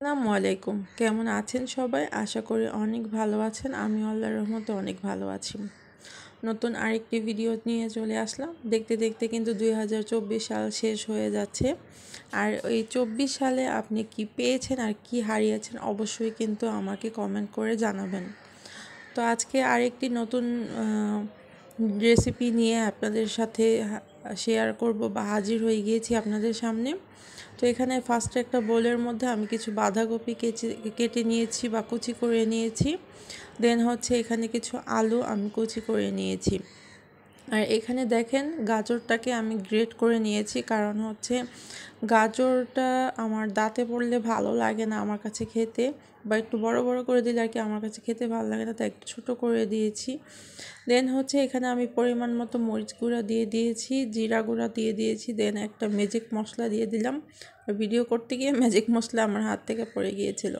আসসালামু আলাইকুম। কেমন আছেন সবাই? আশা করি অনেক ভালো আছেন। আমি আল্লাহর রহমতে অনেক ভালো আছি। নতুন আরেকটি ভিডিও নিয়ে চলে আসলাম। দেখতে দেখতে কিন্তু 2024 সাল শেষ হয়ে যাচ্ছে। আর এই 24 সালে আপনি কি পেয়েছেন আর কি হারিয়েছেন অবশ্যই কিন্তু আমাকে কমেন্ট করে জানাবেন। তো আজকে আরেকটি নতুন রেসিপি নিয়ে আপনাদের সাথে শেয়ার করব বা হাজির হয়ে গিয়েছি আপনাদের সামনে। তো এখানে ফার্স্টে একটা বোলের মধ্যে আমি কিছু বাঁধাকপি কেটে নিয়েছি বা কুচি করে নিয়েছি। দেন হচ্ছে এখানে কিছু আলু আমি কুচি করে নিয়েছি। আর এখানে দেখেন গাজরটাকে আমি গ্রেট করে নিয়েছি, কারণ হচ্ছে গাজরটা আমার দাঁতে পড়লে ভালো লাগে না আমার কাছে খেতে, বা একটু বড় বড় করে দিলে আর কি আমার কাছে খেতে ভালো লাগে না, তাই একটু ছোটো করে দিয়েছি। দেন হচ্ছে এখানে আমি পরিমাণ মতো মরিচ গুঁড়া দিয়ে দিয়েছি, জিরা গুঁড়া দিয়ে দিয়েছি, দেন একটা ম্যাজিক মশলা দিয়ে দিলাম। ভিডিও করতে গিয়ে ম্যাজিক মশলা আমার হাত থেকে পড়ে গিয়েছিল।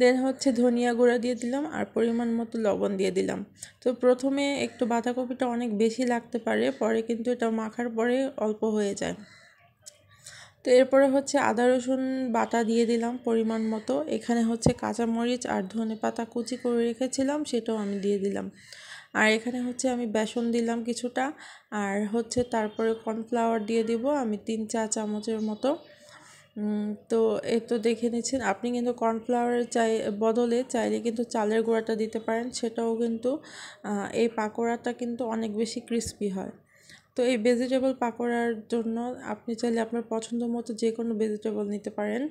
দেন হচ্ছে ধনিয়া গুঁড়া দিয়ে দিলাম আর পরিমাণ মতো লবণ দিয়ে দিলাম। তো প্রথমে একটু বাঁধাকপিটা অনেক বেশি লাগতে পারে, পরে কিন্তু এটা মাখার পরে অল্প হয়ে যায়। তো এরপরে হচ্ছে আদা রসুন বাটা দিয়ে দিলাম পরিমাণ মতো। এখানে হচ্ছে কাঁচামরিচ আর ধনেপাতা কুচি করে রেখেছিলাম, সেটাও আমি দিয়ে দিলাম। আর এখানে হচ্ছে আমি বেসন দিলাম কিছুটা, আর হচ্ছে তারপরে কর্নফ্লাওয়ার দিয়ে দিব আমি 3-4 চামচের মতো। তো এই তো দেখে নিচ্ছেন, আপনি কিন্তু কর্নফ্লাওয়ারের বদলে চাইলে কিন্তু চালের গুঁড়াটা দিতে পারেন, সেটাও কিন্তু এই পাকোড়াটা কিন্তু অনেক বেশি ক্রিস্পি হয়। তো এই ভেজিটেবল পাকোড়ার জন্য আপনি চাইলে আপনার পছন্দ মতো যে কোনো ভেজিটেবল নিতে পারেন।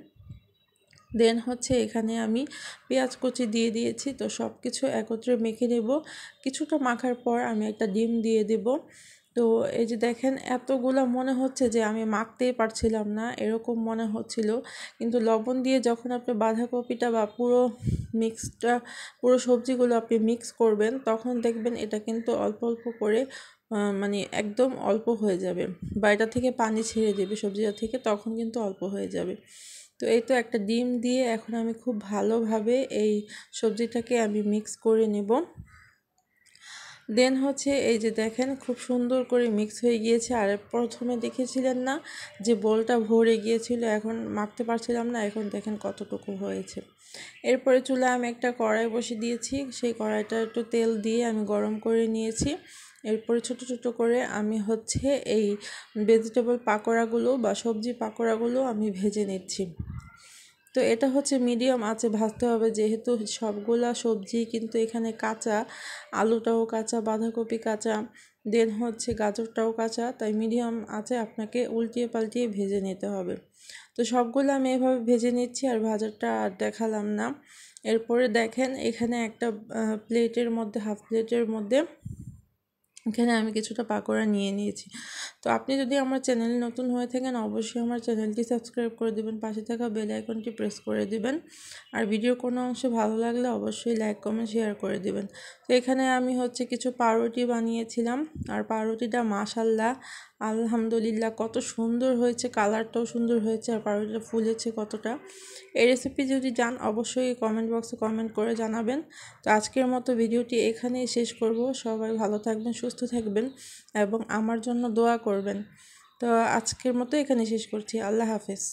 দেন হচ্ছে এখানে আমি পেঁয়াজ কুচি দিয়ে দিয়েছি। তো সব কিছু একত্রে মেখে নেব। কিছুটা মাখার পর আমি একটা ডিম দিয়ে দেব। তো এই যে দেখেন, এতগুলো মনে হচ্ছে যে আমি মাখতেই পারছিলাম না, এরকম মনে হচ্ছিল। কিন্তু লবণ দিয়ে যখন আপনি বাঁধাকপিটা বা পুরো সবজিগুলো আপনি মিক্স করবেন, তখন দেখবেন এটা কিন্তু অল্প অল্প করে মানে একদম অল্প হয়ে যাবে, বা এটা থেকে পানি ছেড়ে দেবে সবজিটা থেকে, তখন কিন্তু অল্প হয়ে যাবে। তো এই তো একটা ডিম দিয়ে এখন আমি খুব ভালোভাবে এই সবজিটাকে আমি মিক্স করে নেব। দেন হচ্ছে এই যে দেখেন খুব সুন্দর করে মিক্স হয়ে গিয়েছে। আর প্রথমে দেখেছিলেন না যে বোলটা ভরে গিয়েছিল, এখন মাখতে পারছিলাম না, এখন দেখেন কতটুকু হয়েছে। এরপরে চুলায় আমি একটা কড়াই বসিয়ে দিয়েছি, সেই কড়াইটা একটু তেল দিয়ে আমি গরম করে নিয়েছি। এরপরে ছোট ছোট করে আমি হচ্ছে এই ভেজিটেবল পাকোড়াগুলো বা সবজি পাকোড়াগুলো আমি ভেজে নিচ্ছি। তো এটা হচ্ছে মিডিয়াম আঁচে ভাজতে হবে, যেহেতু সবগুলা সবজি কিন্তু এখানে কাঁচা, আলুটাও কাঁচা, বাঁধাকপি কাঁচা, দেন হচ্ছে গাজরটাও কাঁচা, তাই মিডিয়াম আঁচে আপনাকে উল্টিয়ে পাল্টিয়ে ভেজে নিতে হবে। তো সবগুলো আমি এভাবে ভেজে নিচ্ছি, আর ভাজারটা আর দেখালাম না। এরপরে দেখেন এখানে একটা হাফ প্লেটের মধ্যে এখানে আমি কিছুটা পাকোড়া নিয়ে নিয়েছি। তো আপনি যদি আমার চ্যানেলে নতুন হয়ে থাকেন অবশ্যই আমার চ্যানেলটি সাবস্ক্রাইব করে দেবেন, পাশে থাকা বেল আইকনটি প্রেস করে দিবেন। আর ভিডিওর কোনো অংশ ভালো লাগলে অবশ্যই লাইক কমেন্ট শেয়ার করে দিবেন। তো এখানে আমি হচ্ছে কিছু পাউরুটি বানিয়েছিলাম, আর পাউরুটিটা মাশাল্লাহ আলহামদুলিল্লাহ কত সুন্দর হয়েছে, কালারটাও সুন্দর হয়েছে, আর পাউরুটিটা ফুলেছে কতটা। এই রেসিপি যদি জান অবশ্যই কমেন্ট বক্সে কমেন্ট করে জানাবেন। তো আজকের মতো ভিডিওটি এখানেই শেষ করব। সবাই ভালো থাকবেন, সুস্থ থাকবেন এবং আমার জন্য দোয়া করবেন। তো আজকের মতো এখানে শেষ করছি। আল্লাহ হাফেজ।